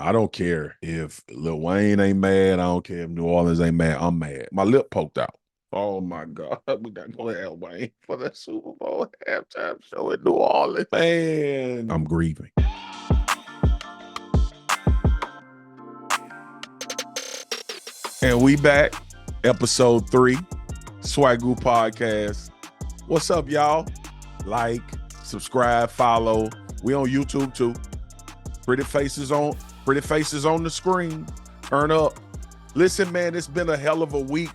I don't care if Lil Wayne ain't mad. I don't care if New Orleans ain't mad. I'm mad. My lip poked out. Oh my God. We got to go to Wayne for the Super Bowl halftime show in New Orleans. Man, I'm grieving. And we back. Episode 3, Swagu Podcast. What's up, y'all? Like, subscribe, follow. We on YouTube too. Pretty faces on the screen. Turn up. Listen, man, it's been a hell of a week.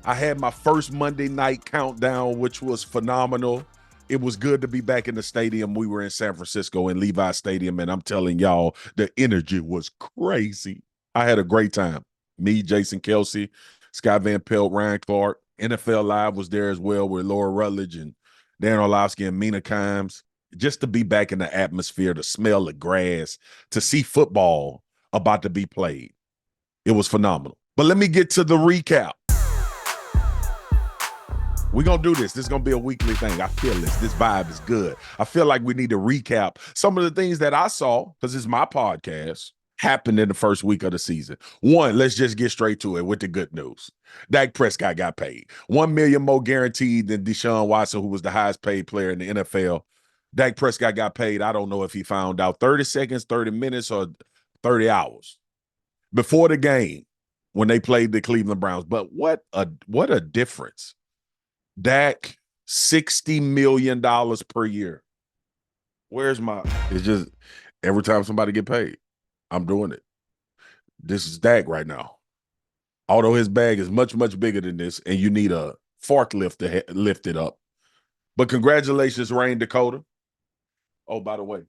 I had my first Monday night countdown, which was phenomenal. It was good to be back in the stadium. We were in San Francisco in Levi Stadium, and I'm telling y'all, the energy was crazy. I had a great time. Me, Jason Kelsey, Scott Van Pelt, Ryan Clark. NFL Live was there as well with Laura Rutledge and Dan Orlovsky and Mina Kimes. Just to be back in the atmosphere, to smell the grass, to see football about to be played. It was phenomenal. But let me get to the recap. We're going to do this. This is going to be a weekly thing. I feel this. This vibe is good. I feel like we need to recap some of the things that I saw, because it's my podcast, happened in the first week of the season. One, let's just get straight to it with the good news. Dak Prescott got paid. $1 million more guaranteed than Deshaun Watson, who was the highest paid player in the NFL. Dak Prescott got paid. I don't know if he found out 30 seconds, 30 minutes, or 30 hours before the game when they played the Cleveland Browns. But what a difference. Dak, $60 million per year. It's just every time somebody get paid, I'm doing it. This is Dak right now. Although his bag is much, much bigger than this, and you need a forklift to lift it up. But congratulations, Rain Dakota. Oh, by the way,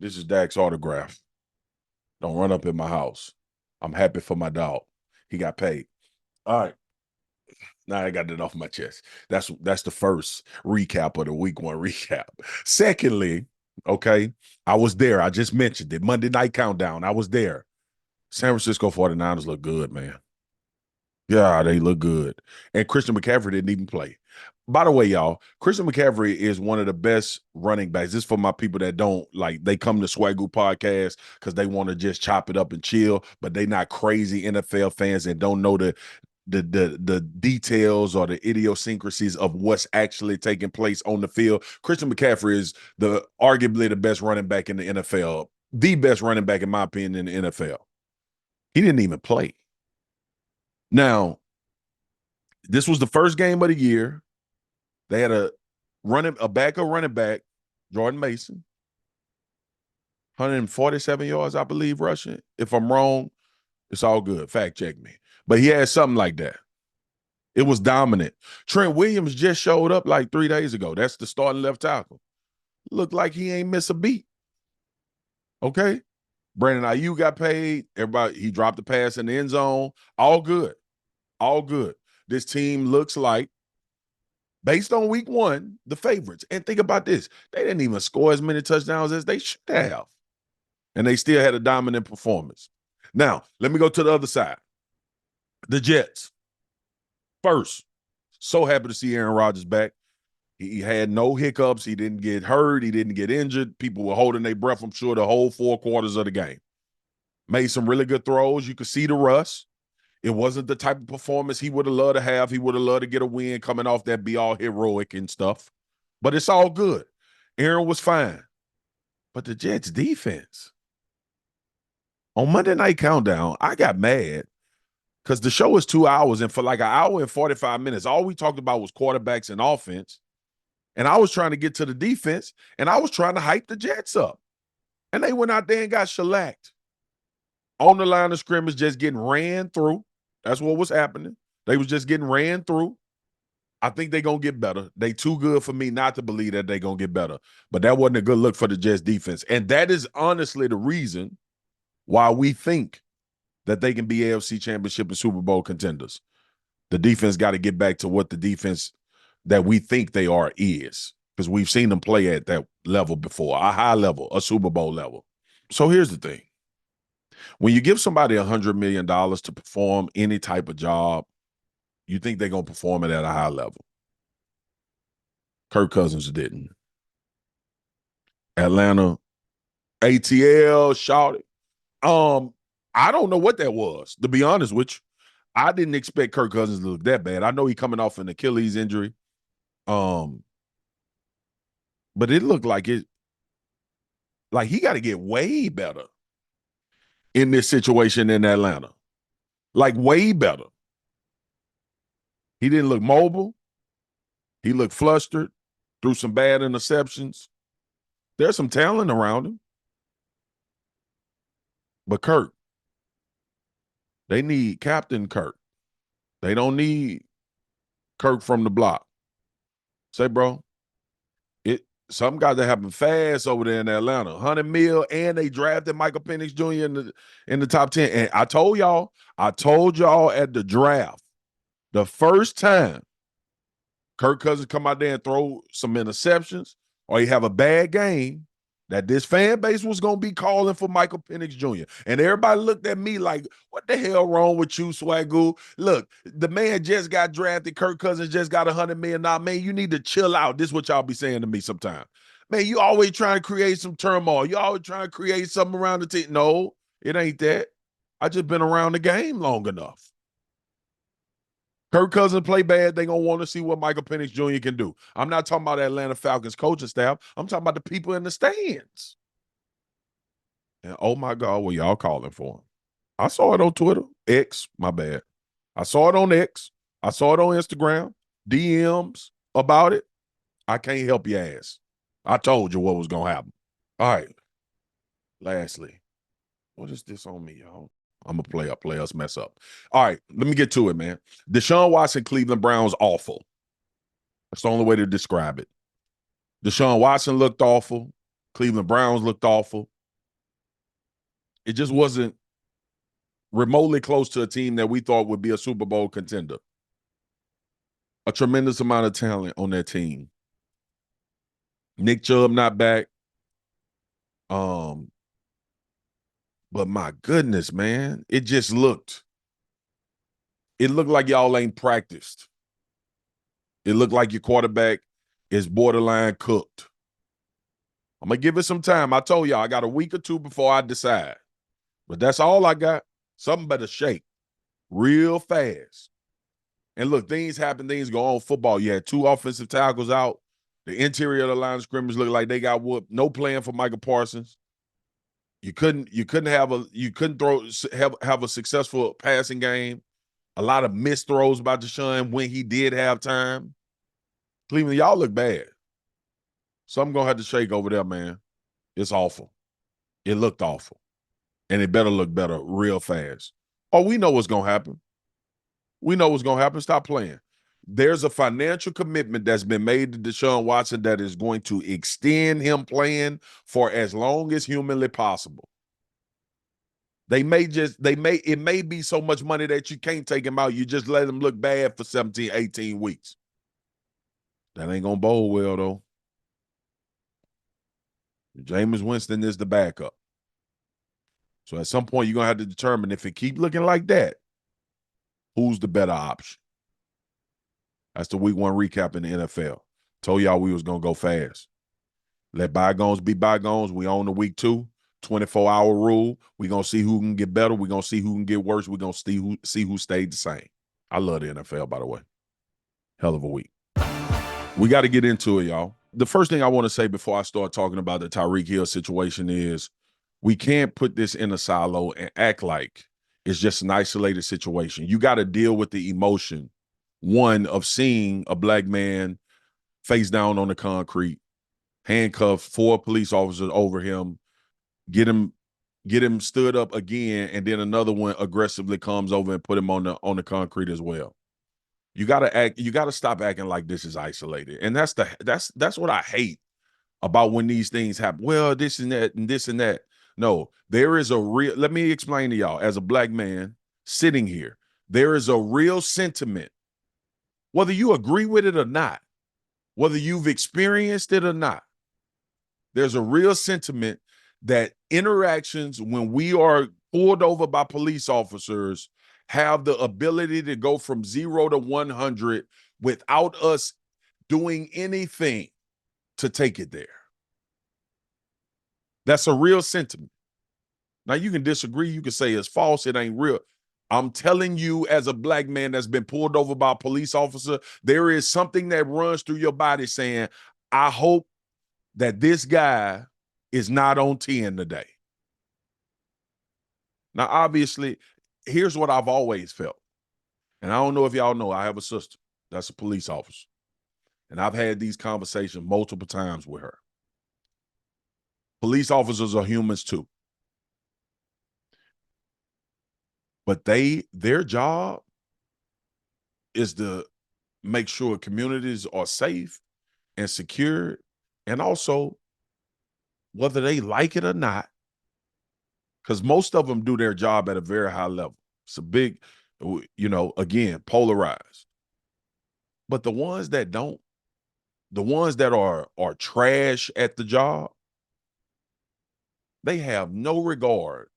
this is Dak's autograph. Don't run up in my house. I'm happy for my dog. He got paid. All right. Now I got it off my chest. That's the first recap of the week 1 recap. Secondly, okay, I was there. I just mentioned it. Monday night countdown. I was there. San Francisco 49ers look good, man. Yeah, they look good. And Christian McCaffrey didn't even play. By the way, y'all, Christian McCaffrey is one of the best running backs. This is for my people that don't like, they come to Swagu Podcast because they want to just chop it up and chill, but they not crazy NFL fans and don't know the details or the idiosyncrasies of what's actually taking place on the field. Christian McCaffrey is arguably the best running back in the NFL, the best running back, in my opinion, in the NFL. He didn't even play. Now, this was the first game of the year. They had a backup running back, Jordan Mason, 147 yards, I believe, rushing. If I'm wrong, it's all good. Fact check me. But he had something like that. It was dominant. Trent Williams just showed up like 3 days ago. That's the starting left tackle. Looked like he ain't miss a beat. Okay? Brandon Ayuk got paid. Everybody, he dropped the pass in the end zone. All good. All good. This team looks like, based on week 1, the favorites. And think about this. They didn't even score as many touchdowns as they should have. And they still had a dominant performance. Now, let me go to the other side. The Jets. First, so happy to see Aaron Rodgers back. He had no hiccups. He didn't get hurt. He didn't get injured. People were holding their breath, I'm sure, the whole 4 quarters of the game. Made some really good throws. You could see the rust. It wasn't the type of performance he would have loved to have. He would have loved to get a win coming off that, be all heroic and stuff. But it's all good. Aaron was fine. But the Jets defense. On Monday Night Countdown, I got mad because the show is 2 hours, and for like an hour and 45 minutes, all we talked about was quarterbacks and offense. And I was trying to get to the defense, and I was trying to hype the Jets up. And they went out there and got shellacked. On the line of scrimmage, just getting ran through. That's what was happening. They was just getting ran through. I think they're going to get better. They too good for me not to believe that they're going to get better. But that wasn't a good look for the Jets defense. And that is honestly the reason why we think that they can be AFC Championship and Super Bowl contenders. The defense got to get back to what the defense that we think they are is, because we've seen them play at that level before, a high level, a Super Bowl level. So here's the thing. When you give somebody $100 million to perform any type of job, you think they're going to perform it at a high level. Kirk Cousins didn't. Atlanta, ATL, shouted. I don't know what that was, to be honest with you. I didn't expect Kirk Cousins to look that bad. I know he's coming off an Achilles injury. But it looked like he got to get way better in this situation in Atlanta. Like way better. He didn't look mobile. He looked flustered, threw some bad interceptions. There's some talent around him. But Kirk, they need Captain Kirk. They don't need Kirk from the block. Say, bro, something got to happen fast over there in Atlanta. 100 mil, and they drafted Michael Penix Jr. in the top 10. And I told y'all at the draft, the first time Kirk Cousins come out there and throw some interceptions or he have a bad game, that this fan base was going to be calling for Michael Penix Jr. And everybody looked at me like, what the hell wrong with you, Swagu? Look, the man just got drafted. Kirk Cousins just got $100 million. Man, you need to chill out. This is what y'all be saying to me sometimes. Man, you always trying to create some turmoil. You always trying to create something around the team. No, it ain't that. I just been around the game long enough. Kirk Cousins play bad, they going to want to see what Michael Penix Jr. can do. I'm not talking about the Atlanta Falcons coaching staff. I'm talking about the people in the stands. And oh, my God, what y'all calling for him? I saw it on Twitter. X, my bad. I saw it on X. I saw it on Instagram. DMs about it. I can't help your ass. I told you what was going to happen. All right. Lastly, what is this on me, y'all? I'm going to play us mess up. All right, let me get to it, man. Deshaun Watson, Cleveland Browns, awful. That's the only way to describe it. Deshaun Watson looked awful. Cleveland Browns looked awful. It just wasn't remotely close to a team that we thought would be a Super Bowl contender. A tremendous amount of talent on that team. Nick Chubb not back. But my goodness, man, it looked like y'all ain't practiced. It looked like your quarterback is borderline cooked. I'm going to give it some time. I told y'all I got a week or two before I decide. But that's all I got. Something better shake real fast. And look, things happen, things go on. Football, you had 2 offensive tackles out. The interior of the line of scrimmage looked like they got whooped. No plan for Michael Parsons. You couldn't have a successful passing game. A lot of missed throws by Deshaun when he did have time. Cleveland, y'all look bad. Something gonna have to shake over there, man. It's awful. It looked awful. And it better look better real fast. Oh, we know what's gonna happen. We know what's gonna happen. Stop playing. There's a financial commitment that's been made to Deshaun Watson that is going to extend him playing for as long as humanly possible. It may be so much money that you can't take him out. You just let him look bad for 17, 18 weeks. That ain't going to bode well, though. Jameis Winston is the backup. So at some point, you're going to have to determine if it keep looking like that, who's the better option. That's the week 1 recap in the NFL. Told y'all we was going to go fast. Let bygones be bygones. We on the week 2, 24-hour rule. We're going to see who can get better. We're going to see who can get worse. We're going to see who stayed the same. I love the NFL, by the way. Hell of a week. We got to get into it, y'all. The first thing I want to say before I start talking about the Tyreek Hill situation is we can't put this in a silo and act like it's just an isolated situation. You got to deal with the emotion, one, of seeing a black man face down on the concrete, handcuffed, 4 police officers over him, get him stood up again, and then another one aggressively comes over and put him on the concrete as well. You gotta stop acting like this is isolated. And that's what I hate about when these things happen. Well, this and that and this and that. No, there is let me explain to y'all, as a black man sitting here, there is a real sentiment, whether you agree with it or not, whether you've experienced it or not, there's a real sentiment that interactions when we are pulled over by police officers have the ability to go from 0 to 100 without us doing anything to take it there. That's a real sentiment. Now, you can disagree. You can say it's false. It ain't real. I'm telling you, as a black man that's been pulled over by a police officer, there is something that runs through your body saying, I hope that this guy is not on 10 today. Now, obviously, here's what I've always felt. And I don't know if y'all know, I have a sister that's a police officer. And I've had these conversations multiple times with her. Police officers are humans too. But their job is to make sure communities are safe and secure, and also whether they like it or not, because most of them do their job at a very high level. It's a big, again, polarized. But the ones that don't, the ones that are trash at the job, they have no regard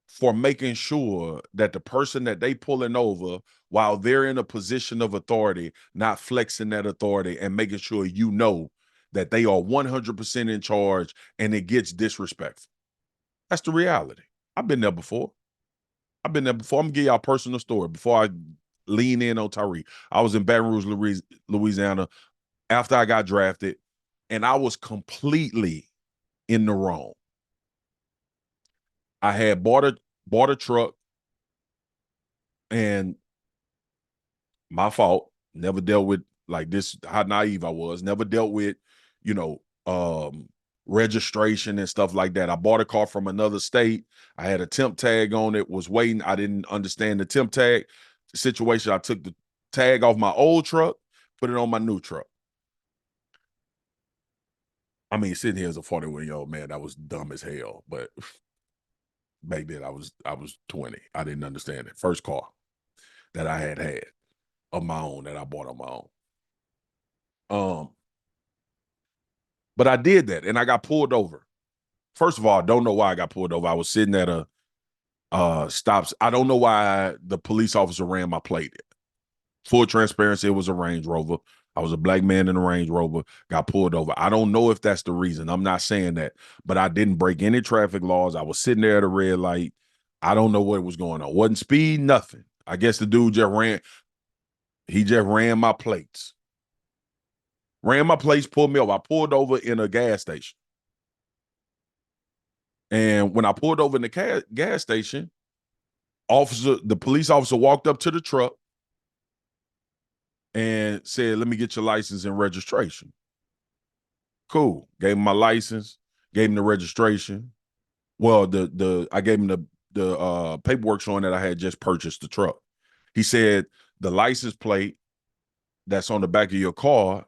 for making sure that the person that they pulling over, while they're in a position of authority, not flexing that authority and making sure you know that they are 100% in charge, and it gets disrespectful. That's the reality. I've been there before. I'm going to give y'all a personal story before I lean in on Tyreek. I was in Baton Rouge, Louisiana, after I got drafted, and I was completely in the wrong. I had bought a truck, and my fault, never dealt with, like, this, how naive I was, never dealt with, registration and stuff like that. I bought a car from another state. I had a temp tag on it, was waiting. I didn't understand the temp tag situation. I took the tag off my old truck, put it on my new truck. I mean, sitting here as a 41-year-old man, that was dumb as hell. But back then I was 20. I didn't understand it. First car that I had of my own, that I bought on my own. But I did that, and I got pulled over. First of all, I don't know why I got pulled over. I was sitting at a stops. I don't know why the police officer ran my plate. Full transparency, it was a Range Rover. I was a black man in a Range Rover, got pulled over. I don't know if that's the reason. I'm not saying that, but I didn't break any traffic laws. I was sitting there at a red light. I don't know what was going on. Wasn't speed, nothing. I guess the dude just ran. He just ran my plates. Ran my plates, pulled me over. I pulled over in a gas station. And when I pulled over in the gas station, the police officer walked up to the truck and said, "Let me get your license and registration." Cool. Gave him my license, gave him the registration. Well, I gave him the paperwork showing that I had just purchased the truck. He said, the license plate that's on the back of your car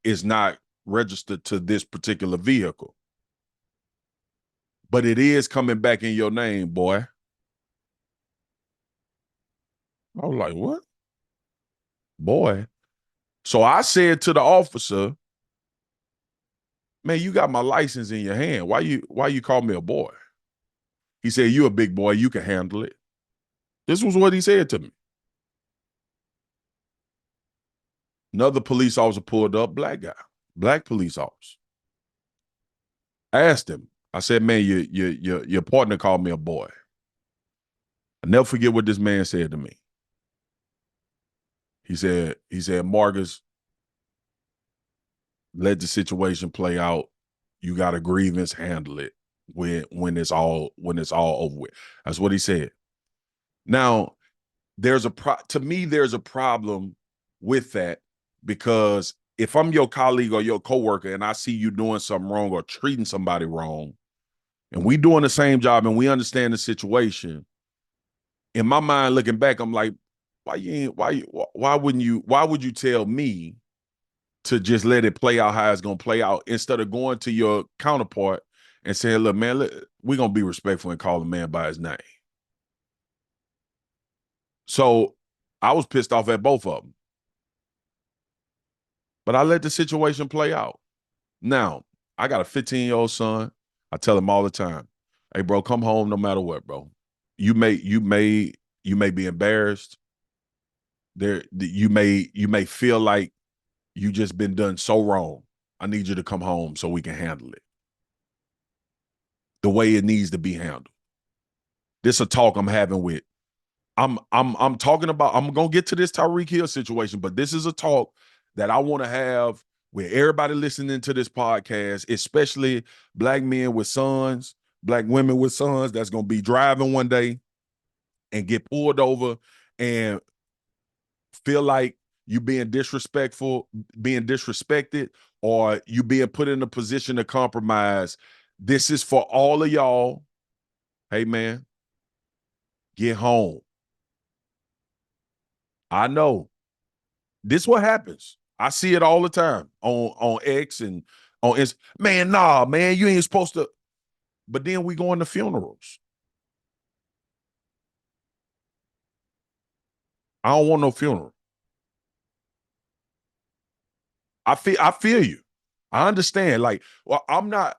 is not registered to this particular vehicle. But it is coming back in your name, boy. I was like, what? Boy. So I said to the officer, "Man, you got my license in your hand. Why you call me a boy?" He said, "You a big boy. You can handle it." This was what he said to me. Another police officer pulled up, black police officer. I asked him, I said, "Man, your partner called me a boy." I never forget what this man said to me. He said, "Marcus, let the situation play out. You got a grievance, handle it when it's all over with." That's what he said. Now, there's a problem with that, because if I'm your colleague or your coworker and I see you doing something wrong or treating somebody wrong, and we doing the same job and we understand the situation, in my mind looking back, I'm like, why would you tell me to just let it play out how it's going to play out, instead of going to your counterpart and saying, "Look, man, we're going to be respectful and call a man by his name." So I was pissed off at both of them. But I let the situation play out. Now, I got a 15-year-old son. I tell him all the time, "Hey, bro, come home no matter what, bro. You may be embarrassed. You may feel like you just been done so wrong. I need you to come home so we can handle it." the way it needs to be handled. This a talk I'm having with. I'm talking about, I'm gonna get to this Tyreek Hill situation, but this is a talk that I want to have with everybody listening to this podcast, especially black men with sons, black women with sons that's gonna be driving one day and get pulled over and feel like you being disrespectful, being disrespected, or you being put in a position to compromise. This is for all of y'all. Hey, man, get home. I know. This what happens. I see it all the time on X and on Insta. Man, nah, man, you ain't supposed to. But then we go into funerals. I don't want no funeral. I feel you. I understand. Like, well, I'm not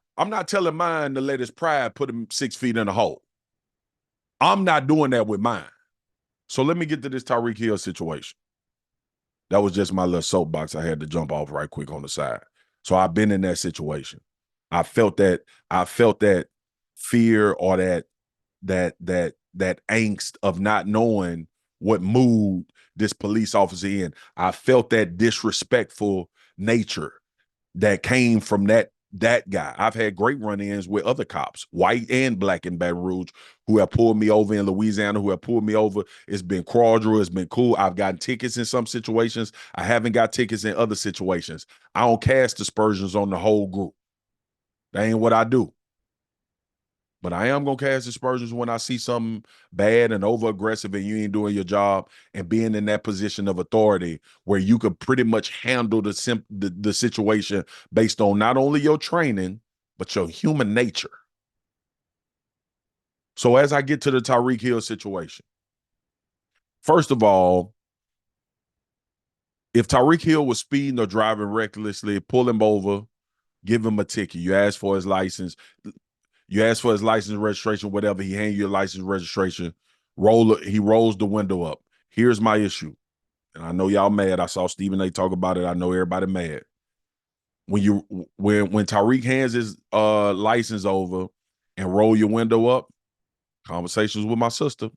telling mine to let his pride put him 6 feet in a hole. I'm not doing that with mine. So let me get to this Tyreek Hill situation. That was just my little soapbox I had to jump off right quick on the side. So I've been in that situation. I felt that fear or that angst of not knowing what mood this police officer in. I felt that disrespectful nature that came from that guy. I've had great run-ins with other cops, white and black in Baton Rouge, who have pulled me over in Louisiana, who have pulled me over. It's been cordial. It's been cool. I've gotten tickets in some situations. I haven't got tickets in other situations. I don't cast aspersions on the whole group. That ain't what I do. But I am going to cast aspersions when I see something bad and over-aggressive and you ain't doing your job, and being in that position of authority where you could pretty much handle the situation based on not only your training, but your human nature. So as I get to the Tyreek Hill situation, first of all, if Tyreek Hill was speeding or driving recklessly, pull him over, give him a ticket. You ask for his license. You ask for his license, registration, whatever. He hand you your license, registration. He rolls the window up. Here's my issue. And I know y'all mad. I saw Stephen A talk about it. I know everybody mad. When Tyreek hands his license over and roll your window up, conversations with my sister,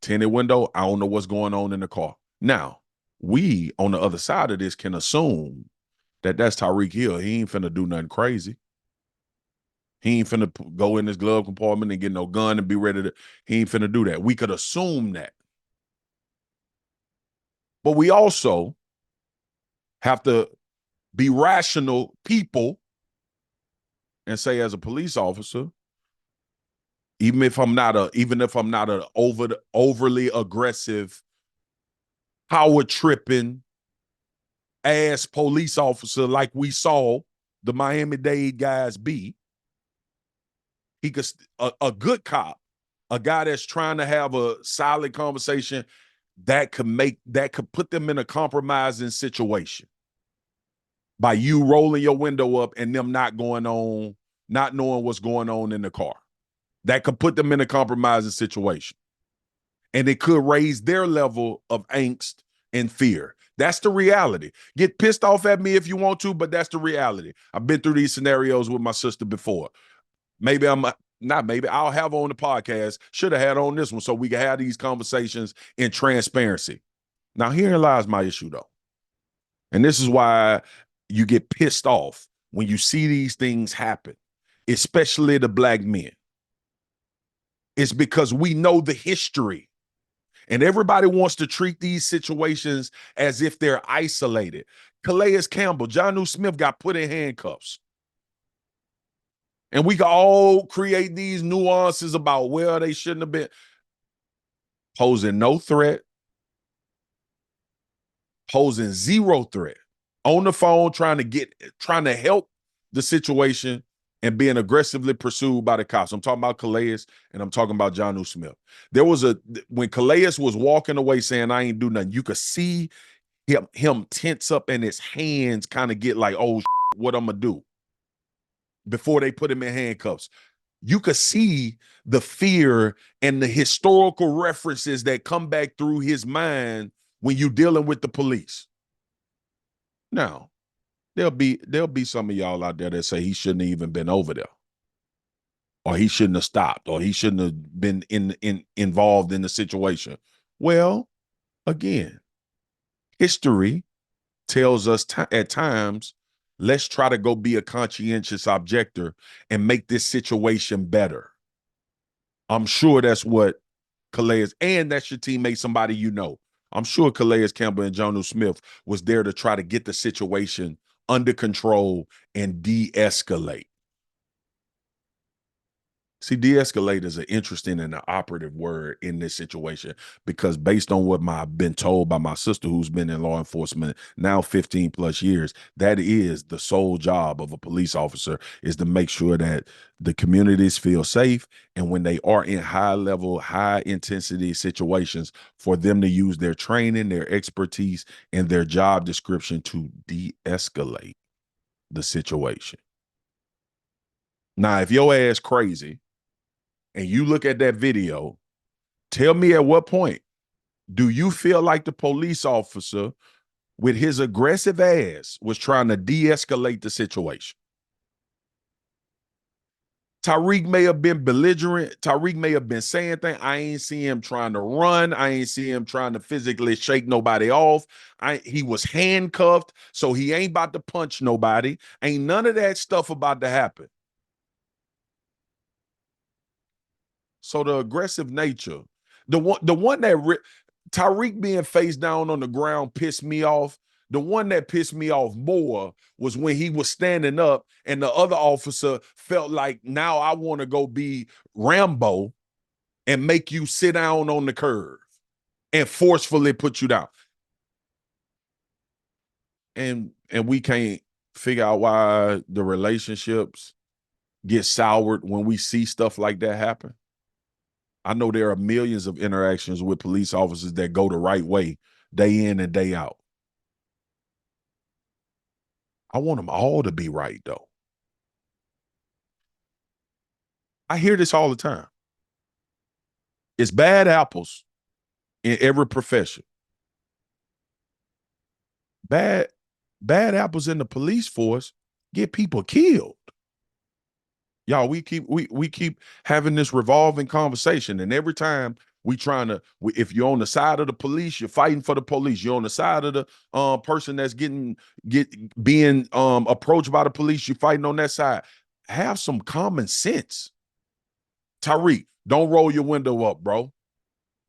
tinted window, I don't know what's going on in the car. Now, we on the other side of this can assume that that's Tyreek Hill. He ain't finna do nothing crazy. He ain't finna go in his glove compartment and get no gun and be ready to. He ain't finna do that. We could assume that. But we also have to be rational people and say, as a police officer, even if I'm not an overly aggressive, power tripping ass police officer like we saw the Miami-Dade guys be, he could a good cop, a guy that's trying to have a solid conversation that could put them in a compromising situation by you rolling your window up and them not knowing what's going on in the car. That could put them in a compromising situation. And it could raise their level of angst and fear. That's the reality. Get pissed off at me if you want to, but that's the reality. I've been through these scenarios with my sister before. I'll have on the podcast. Should have had on this one so we can have these conversations in transparency. Now, herein lies my issue, though. And this is why you get pissed off when you see these things happen, especially the black men. It's because we know the history. And everybody wants to treat these situations as if they're isolated. Calais Campbell, Jonnu Smith got put in handcuffs. And we can all create these nuances about where they shouldn't have been. Posing no threat. Posing zero threat. On the phone trying to help the situation and being aggressively pursued by the cops. I'm talking about Calais and I'm talking about Jonnu Smith. When Calais was walking away saying, I ain't do nothing, you could see him tense up and his hands kind of get like, oh, what I'm going to do before they put him in handcuffs. You could see the fear and the historical references that come back through his mind when you're dealing with the police. Now, there'll be some of y'all out there that say he shouldn't have even been over there. or he shouldn't have stopped, or he shouldn't have been involved in the situation. Well, again, history tells us at times, let's try to go be a conscientious objector and make this situation better. I'm sure that's what Calais, and that's your teammate, somebody you know. I'm sure Calais Campbell and Jonnu Smith was there to try to get the situation under control and de-escalate. See, de-escalate is an interesting and an operative word in this situation, because based on what I've been told by my sister, who's been in law enforcement now 15 plus years, that is the sole job of a police officer, is to make sure that the communities feel safe, and when they are in high level, high intensity situations, for them to use their training, their expertise, and their job description to de-escalate the situation. Now, if your ass crazy and you look at that video, tell me at what point do you feel like the police officer with his aggressive ass was trying to de-escalate the situation? Tyreek may have been belligerent. Tyreek may have been saying things. I ain't see him trying to run. I ain't see him trying to physically shake nobody off. He was handcuffed, so he ain't about to punch nobody. Ain't none of that stuff about to happen. So the aggressive nature, the one that Tyreek being face down on the ground pissed me off. The one that pissed me off more was when he was standing up and the other officer felt like, now I want to go be Rambo and make you sit down on the curb and forcefully put you down. And we can't figure out why the relationships get soured when we see stuff like that happen. I know there are millions of interactions with police officers that go the right way day in and day out. I want them all to be right, though. I hear this all the time. It's bad apples in every profession. Bad apples in the police force get people killed. Y'all, we keep having this revolving conversation, and every time if you're on the side of the police, you're fighting for the police. You're on the side of the person that's being approached by the police, you're fighting on that side. Have some common sense. Tyreek, don't roll your window up, bro.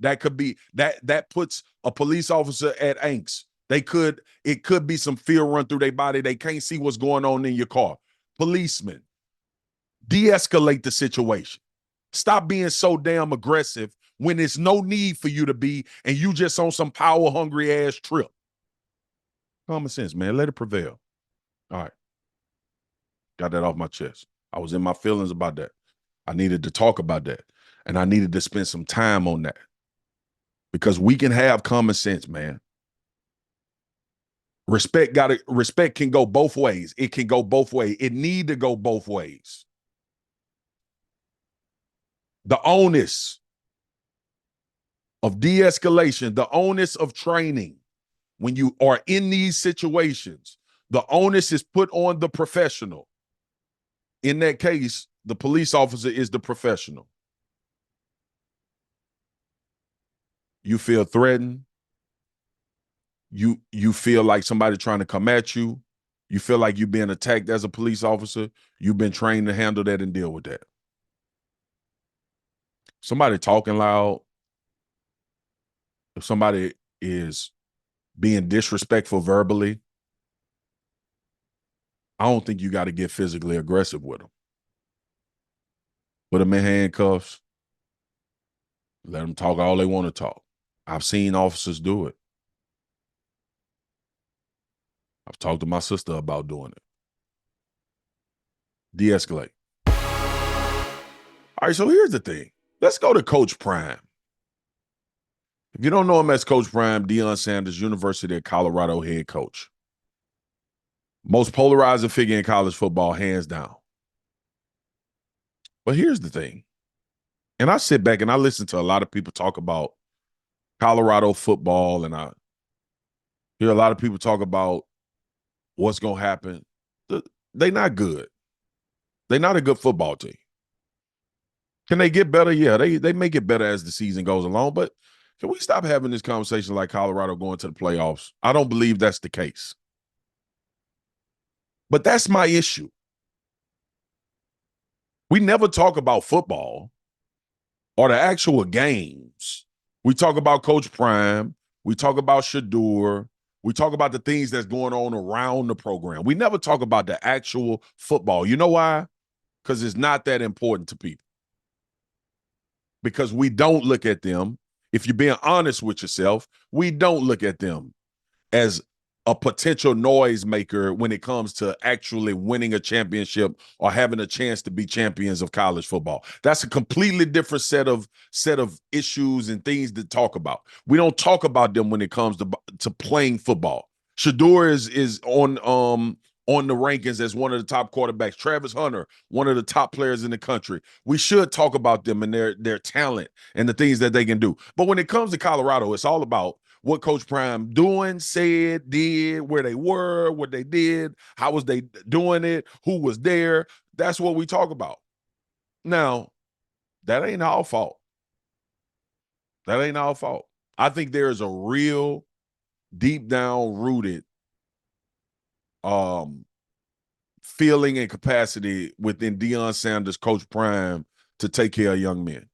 That could be that puts a police officer at angst. It could be some fear run through their body. They can't see what's going on in your car. Policemen, de-escalate the situation. Stop being so damn aggressive when there's no need for you to be, and you just on some power-hungry ass trip. Common sense, man. Let it prevail. All right. Got that off my chest. I was in my feelings about that. I needed to talk about that, and I needed to spend some time on that, because we can have common sense, man. Respect can go both ways. It can go both ways. It need to go both ways. The onus of de-escalation, the onus of training, when you are in these situations, the onus is put on the professional. In that case, the police officer is the professional. You feel threatened. You feel like somebody trying to come at you. You feel like you're being attacked as a police officer. You've been trained to handle that and deal with that. Somebody talking loud, if somebody is being disrespectful verbally, I don't think you got to get physically aggressive with them. Put them in handcuffs. Let them talk all they want to talk. I've seen officers do it. I've talked to my sister about doing it. De-escalate. All right, so here's the thing. Let's go to Coach Prime. If you don't know him as Coach Prime, Deion Sanders, University of Colorado head coach. Most polarizing figure in college football, hands down. But here's the thing. And I sit back and I listen to a lot of people talk about Colorado football, and I hear a lot of people talk about what's going to happen. They're not good. They're not a good football team. Can they get better? Yeah, they may get better as the season goes along, but can we stop having this conversation like Colorado going to the playoffs? I don't believe that's the case. But that's my issue. We never talk about football or the actual games. We talk about Coach Prime. We talk about Shador. We talk about the things that's going on around the program. We never talk about the actual football. You know why? Because it's not that important to people. Because we don't look at them. If you're being honest with yourself, we don't look at them as a potential noisemaker when it comes to actually winning a championship or having a chance to be champions of college football. That's a completely different set of issues and things to talk about. We don't talk about them when it comes to playing football. Shador is on the rankings as one of the top quarterbacks. Travis Hunter, one of the top players in the country. We should talk about them and their talent and the things that they can do. But when it comes to Colorado, it's all about what Coach Prime doing, said, did, where they were, what they did, how was they doing it, who was there. That's what we talk about. Now, that ain't our fault. That ain't our fault. I think there's a real deep down rooted feeling and capacity within Deion Sanders, Coach Prime, to take care of young men.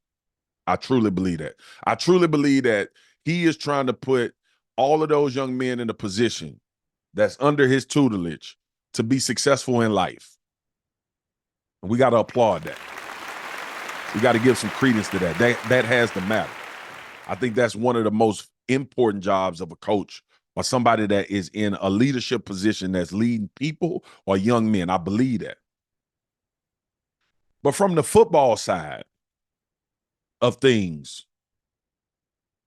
I truly believe that. I truly believe that he is trying to put all of those young men in a position that's under his tutelage to be successful in life. And we got to applaud that. We got to give some credence to that. That has to matter. I think that's one of the most important jobs of a coach or somebody that is in a leadership position that's leading people or young men. I believe that. But from the football side of things,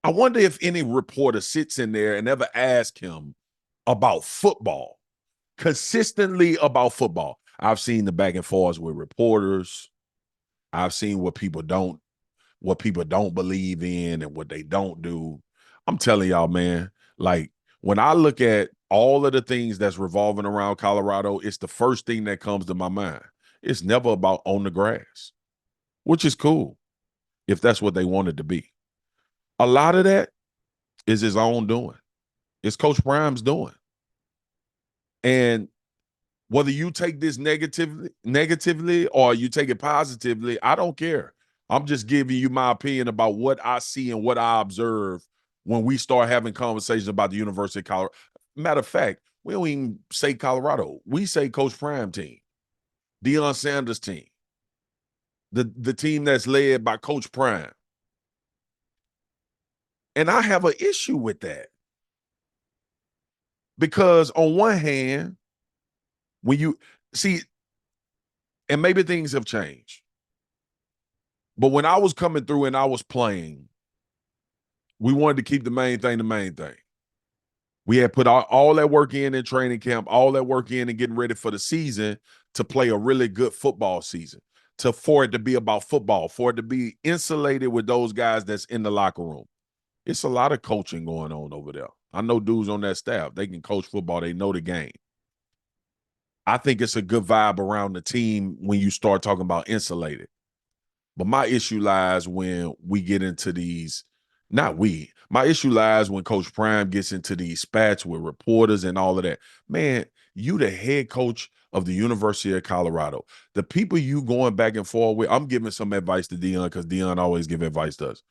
I wonder if any reporter sits in there and ever asks him about football, consistently about football. I've seen the back and forths with reporters. I've seen what people don't believe in and what they don't do. I'm telling y'all, man, like when I look at all of the things that's revolving around Colorado, it's the first thing that comes to my mind. It's never about on the grass, which is cool if that's what they want it to be. A lot of that is his own doing. It's Coach Prime's doing. And whether you take this negatively or you take it positively, I don't care. I'm just giving you my opinion about what I see and what I observe when we start having conversations about the University of Colorado. Matter of fact, we don't even say Colorado. We say Coach Prime team, Deion Sanders team, the team that's led by Coach Prime. And I have an issue with that. Because on one hand, when you see, and maybe things have changed, but when I was coming through and I was playing, we wanted to keep the main thing the main thing. We had put all that work in training camp, all that work in and getting ready for the season to play a really good football season, for it to be about football, for it to be insulated with those guys that's in the locker room. It's a lot of coaching going on over there. I know dudes on that staff. They can coach football. They know the game. I think it's a good vibe around the team when you start talking about insulated. But my issue lies when we get into these, my issue lies when Coach Prime gets into these spats with reporters and all of that. Man, you the head coach of the University of Colorado. The people you going back and forth with, I'm giving some advice to Deion because Deion always give advice to us.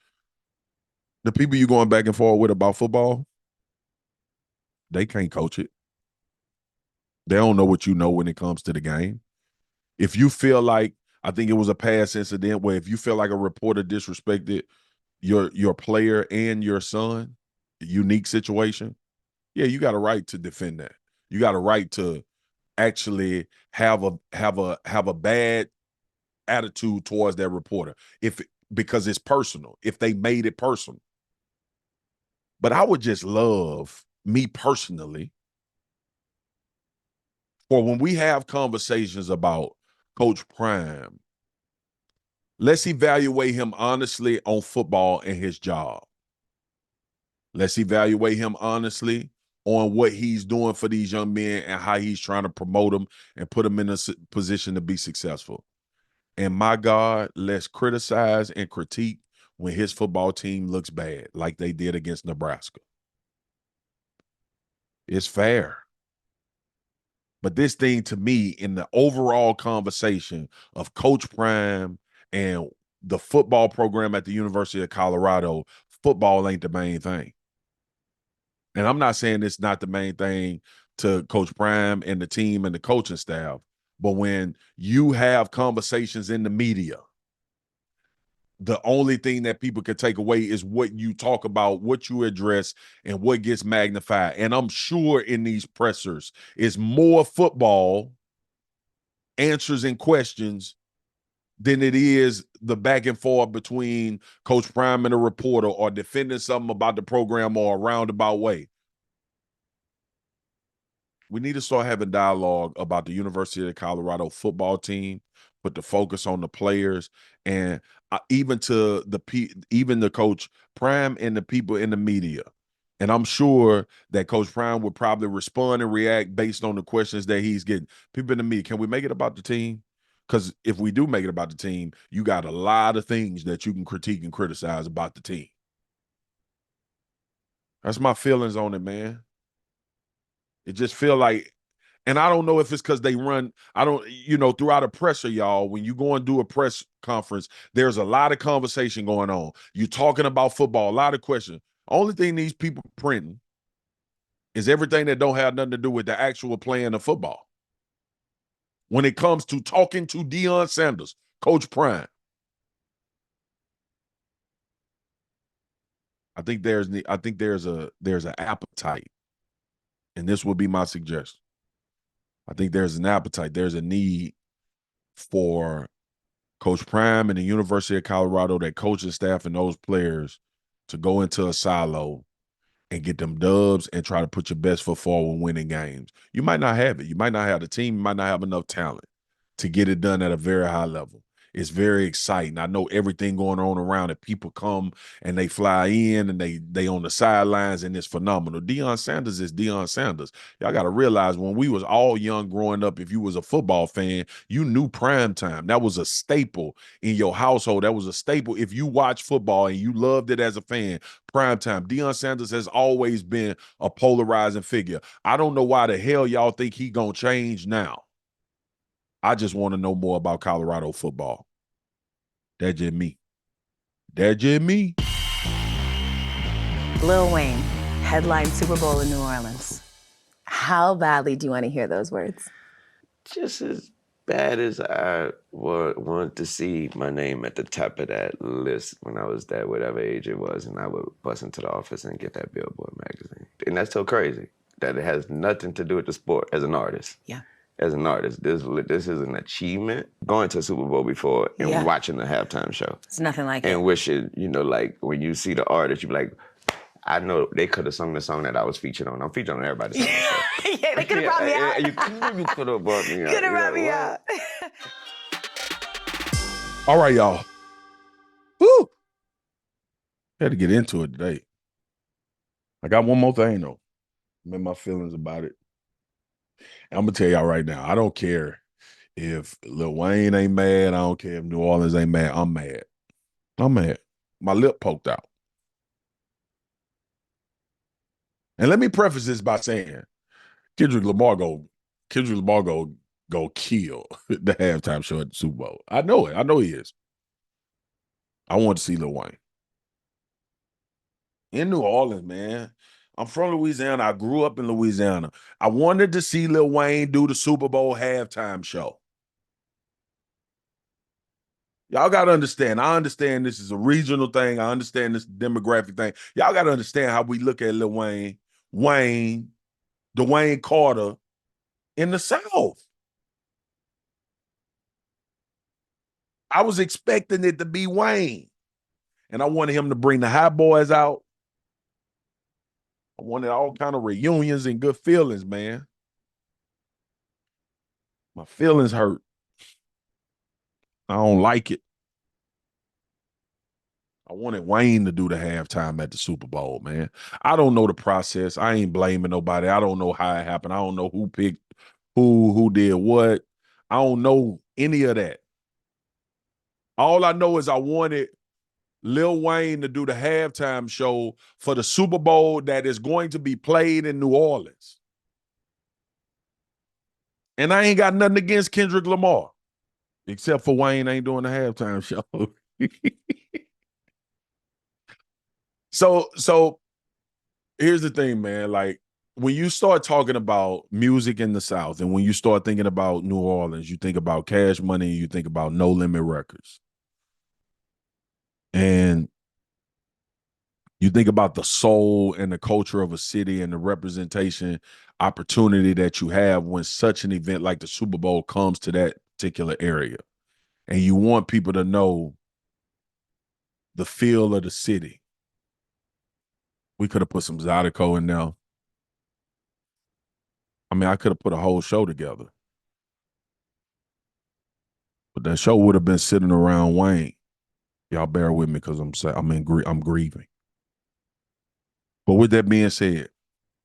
The people you going back and forth with about football, they can't coach it. They don't know what you know when it comes to the game. If you feel like, I think it was a past incident where if you feel like a reporter disrespected your player and your son, unique situation, yeah, you got a right to defend that. You got a right to actually have a bad attitude towards that reporter because it's personal, if they made it personal. But I would just love, me personally, for when we have conversations about Coach Prime, let's evaluate him honestly on football and his job. Let's evaluate him honestly on what he's doing for these young men and how he's trying to promote them and put them in a position to be successful. And my God, let's criticize and critique when his football team looks bad, like they did against Nebraska. It's fair. But this thing, to me, in the overall conversation of Coach Prime and the football program at the University of Colorado, football ain't the main thing. And I'm not saying it's not the main thing to Coach Prime and the team and the coaching staff, but when you have conversations in the media, the only thing that people can take away is what you talk about, what you address, and what gets magnified. And I'm sure in these pressers is more football answers and questions than it is the back and forth between Coach Prime and a reporter or defending something about the program or a roundabout way. We need to start having dialogue about the University of Colorado football team, put the focus on the players, and even the Coach Prime and the people in the media. And I'm sure that Coach Prime would probably respond and react based on the questions that he's getting. People in the media, can we make it about the team? Because if we do make it about the team, you got a lot of things that you can critique and criticize about the team. That's my feelings on it, man. It just feel like, and I don't know if it's because they run, throughout a presser, y'all, when you go and do a press conference, there's a lot of conversation going on. You're talking about football, a lot of questions. Only thing these people printing is everything that don't have nothing to do with the actual playing of football. When it comes to talking to Deion Sanders, Coach Prime, I think there's an appetite, and this would be my suggestion. I think there's an appetite. There's a need for Coach Prime and the University of Colorado, that coaching staff and those players, to go into a silo and get them dubs and try to put your best foot forward when winning games. You might not have it. You might not have the team. You might not have enough talent to get it done at a very high level. It's very exciting. I know everything going on around it. People come and they fly in and they on the sidelines, and it's phenomenal. Deion Sanders is Deion Sanders. Y'all got to realize, when we was all young growing up, if you was a football fan, you knew prime time. That was a staple in your household. That was a staple. If you watch football and you loved it as a fan, prime time. Deion Sanders has always been a polarizing figure. I don't know why the hell y'all think he gonna change now. I just want to know more about Colorado football. That's just me. That's just me. Lil Wayne, headline Super Bowl in New Orleans. How badly do you want to hear those words? Just as bad as I would want to see my name at the top of that list when I was that whatever age it was, and I would bust into the office and get that Billboard magazine. And that's so crazy that it has nothing to do with the sport as an artist. Yeah. As an artist, this is an achievement. Going to a Super Bowl before and watching the halftime show. It's nothing like it. And wishing, like when you see the artist, you be like, I know they could have sung the song that I was featured on. I'm featured on everybody's song. Yeah, they could have brought me out. You could have brought me out. Could have brought me out. All right, y'all. Woo! Had to get into it today. I got one more thing, though. I'm in my feelings about it. And I'm going to tell y'all right now, I don't care if Lil Wayne ain't mad. I don't care if New Orleans ain't mad. I'm mad. I'm mad. My lip poked out. And let me preface this by saying, Kendrick Lamar go kill the halftime show at the Super Bowl. I know it. I know he is. I want to see Lil Wayne. In New Orleans, man. I'm from Louisiana. I grew up in Louisiana. I wanted to see Lil Wayne do the Super Bowl halftime show. Y'all got to understand. I understand this is a regional thing. I understand this demographic thing. Y'all got to understand how we look at Lil Wayne, Dwayne Carter in the South. I was expecting it to be Wayne. And I wanted him to bring the Hot Boys out. I wanted all kind of reunions and good feelings, man. My feelings hurt. I don't like it. I wanted Wayne to do the halftime at the Super Bowl, man. I don't know the process. I ain't blaming nobody. I don't know how it happened. I don't know who picked who did what. I don't know any of that. All I know is I wanted Lil Wayne to do the halftime show for the Super Bowl that is going to be played in New Orleans. And I ain't got nothing against Kendrick Lamar, except for Wayne ain't doing the halftime show. So here's the thing, man. Like, when you start talking about music in the South and when you start thinking about New Orleans, you think about Cash Money, you think about No Limit Records. And you think about the soul and the culture of a city and the representation opportunity that you have when such an event like the Super Bowl comes to that particular area. And you want people to know the feel of the city. We could have put some Zydeco in there. I mean, I could have put a whole show together. But that show would have been sitting around Wayne. Y'all bear with me because I'm grieving. But with that being said,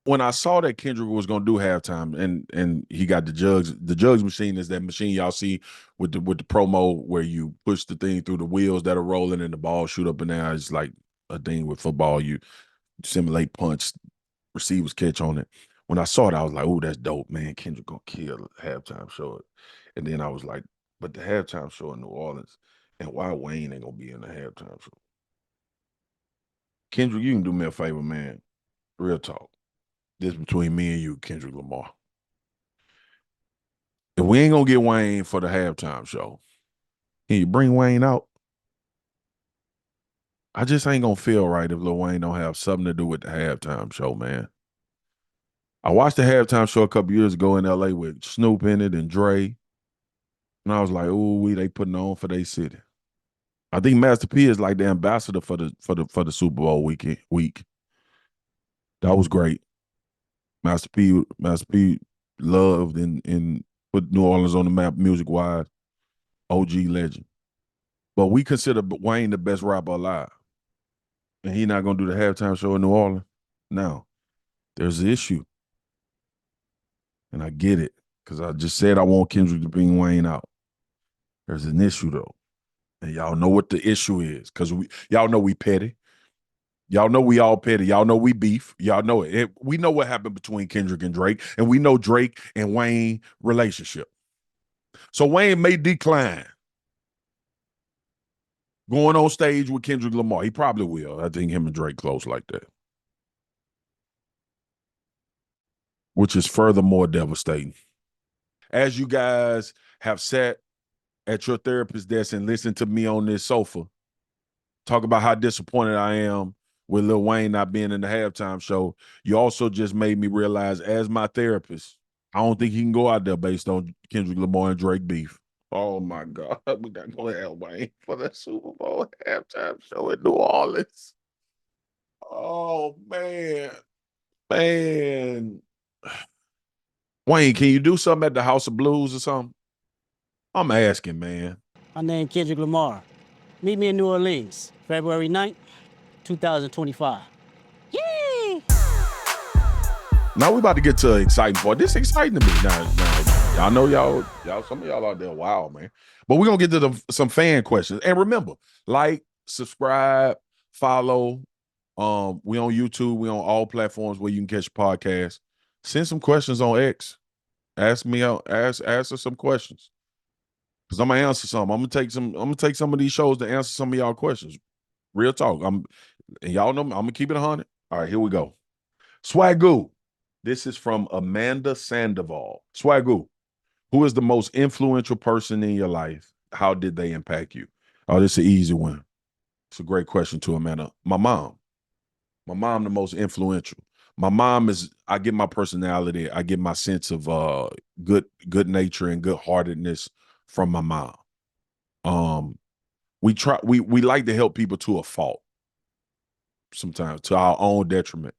when I saw that Kendrick was gonna do halftime and he got the jugs machine is that machine y'all see with the promo where you push the thing through the wheels that are rolling and the ball shoot up and down. It's like a thing with football. You simulate punch, receivers catch on it. When I saw it, I was like, oh, that's dope, man. Kendrick gonna kill the halftime show. And then I was like, but the halftime show in New Orleans, and why Wayne ain't gonna be in the halftime show? Kendrick, you can do me a favor, man. Real talk. This between me and you, Kendrick Lamar. If we ain't gonna get Wayne for the halftime show, can you bring Wayne out? I just ain't gonna feel right if Lil Wayne don't have something to do with the halftime show, man. I watched the halftime show a couple years ago in LA with Snoop in it and Dre. And I was like, ooh, they putting on for their city. I think Master P is like the ambassador for the Super Bowl week. That was great. Master P loved and put New Orleans on the map music-wise. OG legend. But we consider Wayne the best rapper alive. And he not going to do the halftime show in New Orleans? Now, there's an issue. And I get it. Because I just said I want Kendrick to bring Wayne out. There's an issue, though. And y'all know what the issue is. Because y'all know we petty. Y'all know we all petty. Y'all know we beef. Y'all know it. We know what happened between Kendrick and Drake. And we know Drake and Wayne relationship. So Wayne may decline going on stage with Kendrick Lamar. He probably will. I think him and Drake close like that. Which is furthermore devastating. As you guys have sat at your therapist's desk and listened to me on this sofa talk about how disappointed I am with Lil Wayne not being in the halftime show, you also just made me realize, as my therapist, I don't think he can go out there based on Kendrick Lamar and Drake beef. Oh, my God. We got to go to have Wayne for the Super Bowl halftime show in New Orleans. Oh, man. Man. Wayne, can you do something at the House of Blues or something? I'm asking, man. My name Kendrick Lamar. Meet me in New Orleans, February 9th, 2025. Yay! Now we about to get to an exciting part. This is exciting to me. Now, y'all know y'all, some of y'all out there, wow, man. But we're going to get to some fan questions. And remember, like, subscribe, follow. We on YouTube. We on all platforms where you can catch podcasts. Send some questions on X. Ask us some questions. Because I'm gonna answer some. I'm gonna take some of these shows to answer some of y'all questions. Real talk. And y'all know I'm gonna keep it 100. All right, here we go. Swagu. This is from Amanda Sandoval. Swagu, who is the most influential person in your life? How did they impact you? Oh, this is an easy one. It's a great question too, Amanda. My mom. My mom, the most influential. My mom is, I get my personality, I get my sense of good nature and good heartedness from my mom. We like to help people to a fault, sometimes to our own detriment.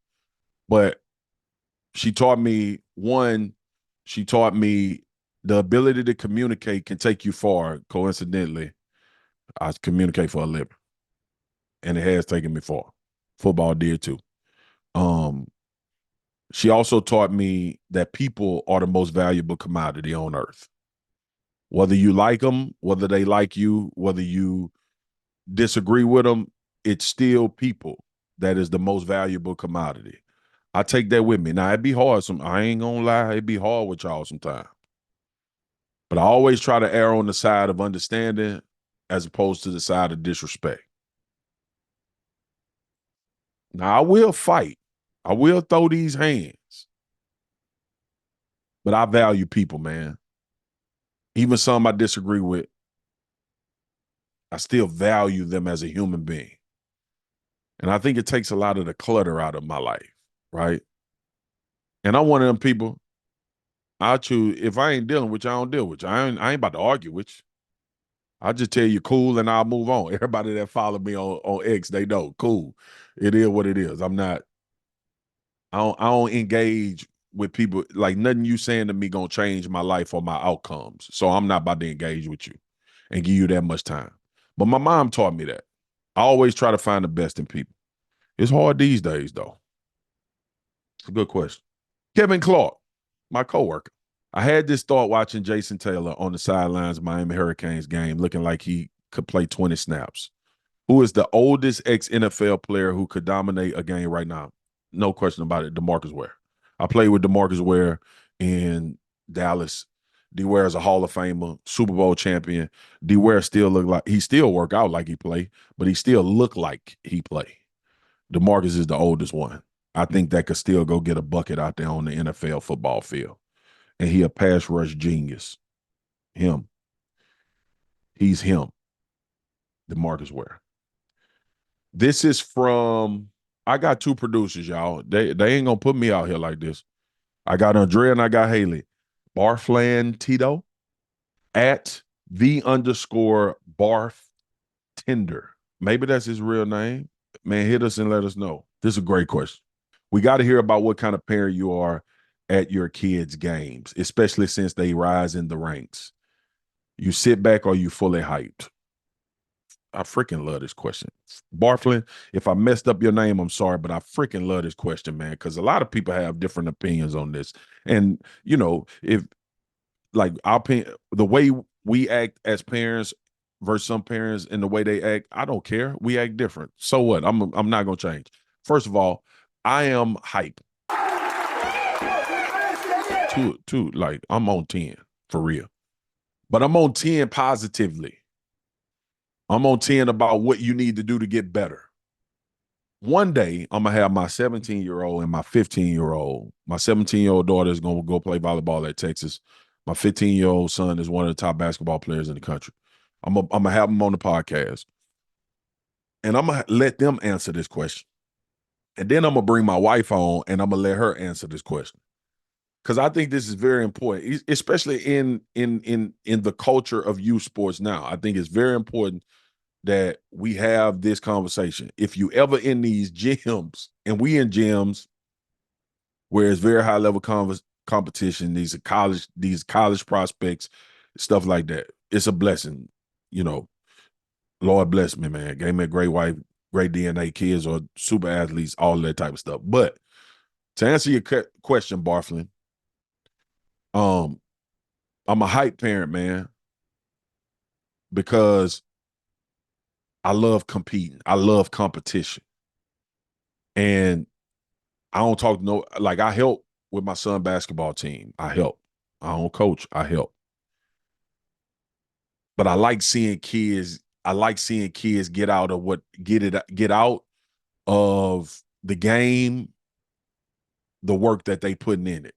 But she taught me the ability to communicate can take you far. Coincidentally, I communicate for a living. And it has taken me far. Football did too. She also taught me that people are the most valuable commodity on earth. Whether you like them, whether they like you, whether you disagree with them, it's still people that is the most valuable commodity. I take that with me. Now, it'd be hard. I ain't gonna lie, it'd be hard with y'all sometimes. But I always try to err on the side of understanding as opposed to the side of disrespect. Now, I will fight. I will throw these hands. But I value people, man. Even some I disagree with, I still value them as a human being. And I think it takes a lot of the clutter out of my life, right? And I'm one of them people, I choose, if I ain't dealing with you, I don't deal with you. I ain't about to argue with you. I'll just tell you cool and I'll move on. Everybody that follow me on X, they know, cool. It is what it is. I don't engage with people, like nothing you saying to me gonna change my life or my outcomes. So I'm not about to engage with you and give you that much time. But my mom taught me that. I always try to find the best in people. It's hard these days, though. It's a good question. Kevin Clark, my coworker. I had this thought watching Jason Taylor on the sidelines of Miami Hurricanes game, looking like he could play 20 snaps. Who is the oldest ex-NFL player who could dominate a game right now? No question about it, DeMarcus Ware. I played with DeMarcus Ware in Dallas. D. Ware is a Hall of Famer, Super Bowl champion. D. Ware still look like he still work out like he play, but he still look like he play. DeMarcus is the oldest one. I think that could still go get a bucket out there on the NFL football field. And he a pass rush genius. Him. He's him. DeMarcus Ware. This is from, I got two producers, y'all. They ain't gonna put me out here like this. I got Andrea and I got Haley. Barflan Tito at _barf Maybe that's his real name. Man, hit us and let us know. This is a great question. We got to hear about what kind of parent you are at your kids' games, especially since they rise in the ranks. You sit back or you fully hyped? I freaking love this question. Barflin, if I messed up your name, I'm sorry, but I freaking love this question, man, because a lot of people have different opinions on this. And, you know, if like the way we act as parents versus some parents and the way they act, I don't care. We act different. So what? I'm not going to change. First of all, I am hype. Like I'm on 10 for real. But I'm on 10 positively. I'm on 10 about what you need to do to get better. One day, I'm going to have my 17-year-old and my 15-year-old. My 17-year-old daughter is going to go play volleyball at Texas. My 15-year-old son is one of the top basketball players in the country. I'm going to have them on the podcast. And I'm going to let them answer this question. And then I'm going to bring my wife on, and I'm going to let her answer this question. Because I think this is very important, especially in the culture of youth sports now. I think it's very important that we have this conversation. If you ever in these gyms, and we in gyms where it's very high level competition, these college prospects, stuff like that, it's a blessing. You know, Lord bless me, man. Gave me a great wife, great DNA, kids or super athletes, all that type of stuff. But to answer your question, Barflin, I'm a hype parent, man, because I love competing. I love competition. And I don't talk I help with my son's basketball team. I help. I don't coach. I help. But I like seeing kids get out of get out of the game, the work that they putting in it.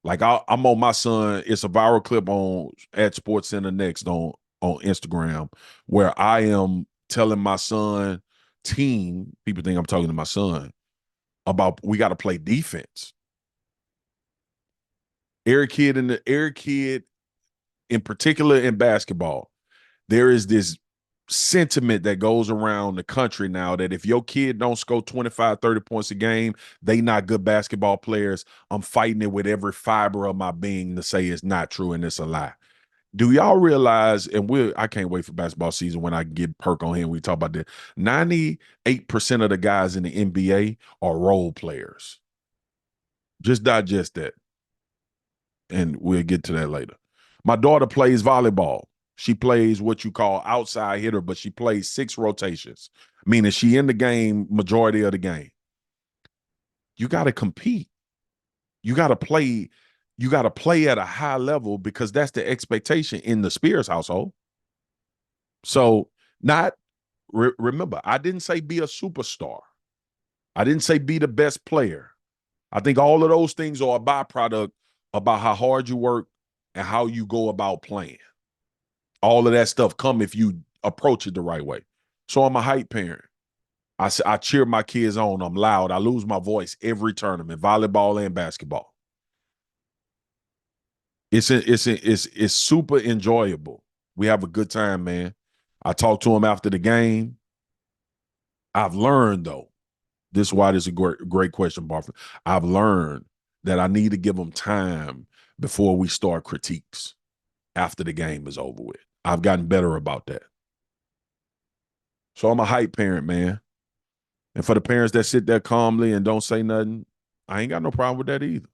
Like I'm on my son, it's a viral clip on at SportsCenter Next on Instagram where I am telling my son team, people think I'm talking to my son, about we got to play defense. Every kid in particular in basketball, there is this sentiment that goes around the country now that if your kid don't score 25, 30 points a game, they not good basketball players. I'm fighting it with every fiber of my being to say it's not true and it's a lie. Do y'all realize, and I can't wait for basketball season when I get Perk on here and we talk about that, 98% of the guys in the NBA are role players. Just digest that. And we'll get to that later. My daughter plays volleyball. She plays what you call outside hitter, but she plays 6 rotations, meaning she in the game majority of the game. You got to compete. You got to play. You got to play at a high level because that's the expectation in the Spears household. So remember, I didn't say be a superstar. I didn't say be the best player. I think all of those things are a byproduct about how hard you work and how you go about playing. All of that stuff come if you approach it the right way. So I'm a hype parent. I cheer my kids on. I'm loud. I lose my voice every tournament, volleyball and basketball. It's super enjoyable. We have a good time, man. I talk to them after the game. I've learned, though, this is why this is a great question, Barford. I've learned that I need to give them time before we start critiques after the game is over with. I've gotten better about that. So I'm a hype parent, man. And for the parents that sit there calmly and don't say nothing, I ain't got no problem with that either.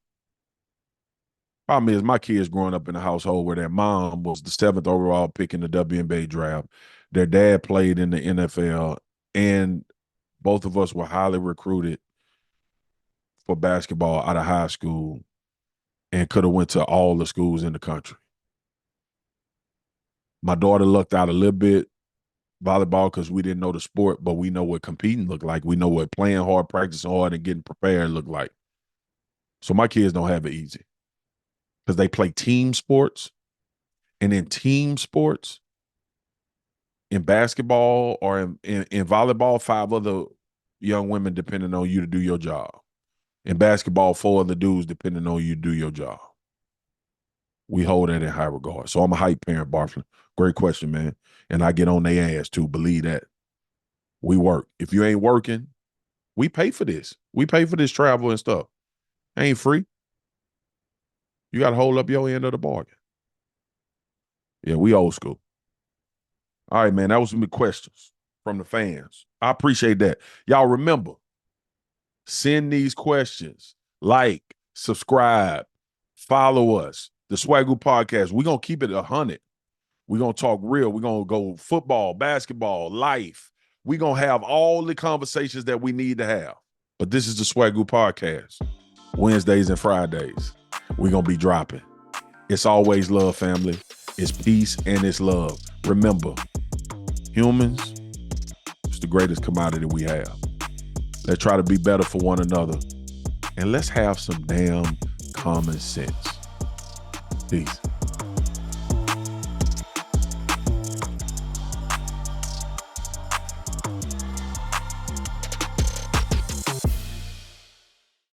Problem is, my kids growing up in a household where their mom was the 7th overall pick in the WNBA draft. Their dad played in the NFL, and both of us were highly recruited for basketball out of high school and could have went to all the schools in the country. My daughter lucked out a little bit, volleyball, because we didn't know the sport, but we know what competing looked like. We know what playing hard, practicing hard, and getting prepared looked like. So my kids don't have it easy because they play team sports. And in team sports, in basketball or in volleyball, 5 other young women depending on you to do your job. In basketball, 4 other dudes depending on you to do your job. We hold that in high regard. So I'm a hype parent, Barflin. Great question, man. And I get on their ass too. Believe that. We work. If you ain't working, we pay for this. We pay for this travel and stuff. Ain't free. You got to hold up your end of the bargain. Yeah, we old school. All right, man. That was some questions from the fans. I appreciate that. Y'all remember, send these questions. Like, subscribe, follow us. The Swagu Podcast. We're going to keep it 100. We're going to talk real. We're going to go football, basketball, life. We're going to have all the conversations that we need to have. But this is the Swagu Podcast. Wednesdays and Fridays. We're going to be dropping. It's always love, family. It's peace and it's love. Remember, humans, it's the greatest commodity we have. Let's try to be better for one another. And let's have some damn common sense. Peace.